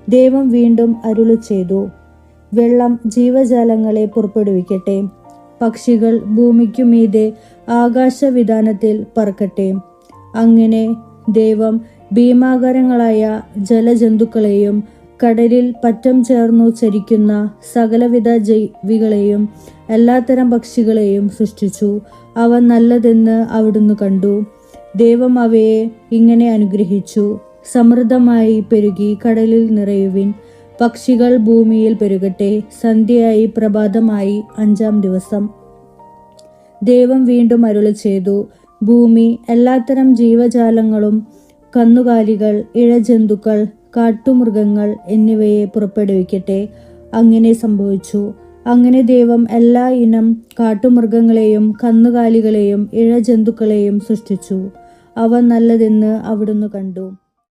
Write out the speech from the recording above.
ദൈവം വീണ്ടും അരുളി ചെയ്തു, വെള്ളം ജീവജാലങ്ങളെ പുറപ്പെടുവിക്കട്ടെ, പക്ഷികൾ ഭൂമിക്കു മീതെ ആകാശവിതാനത്തിൽ പറക്കട്ടെ. അങ്ങനെ ദൈവം ഭീമാകാരങ്ങളായ ജലജന്തുക്കളെയും കടലിൽ പറ്റം ചേർന്നു ചരിക്കുന്ന സകലവിധ ജീവികളെയും എല്ലാത്തരം പക്ഷികളെയും സൃഷ്ടിച്ചു. അവ നല്ലതെന്ന് അവിടുന്ന് കണ്ടു. ദൈവം അവയെ ഇങ്ങനെ അനുഗ്രഹിച്ചു: സമൃദ്ധമായി പെരുകി കടലിൽ നിറയുവിൻ, പക്ഷികൾ ഭൂമിയിൽ പെരുകട്ടെ. സന്ധ്യയായി പ്രഭാതമായി 5-ാം ദിവസം. ദൈവം വീണ്ടും അരുളി ചെയ്തു, ഭൂമി എല്ലാത്തരം ജീവജാലങ്ങളും കന്നുകാലികൾ, ഇഴജന്തുക്കൾ, കാട്ടുമൃഗങ്ങൾ എന്നിവയെ പുറപ്പെടുവിക്കട്ടെ. അങ്ങനെ സംഭവിച്ചു. അങ്ങനെ ദൈവം എല്ലാ ഇനം കാട്ടുമൃഗങ്ങളെയും കന്നുകാലികളെയും ഇഴജന്തുക്കളെയും സൃഷ്ടിച്ചു. അവ നല്ലതെന്ന് അവിടുന്ന് കണ്ടു.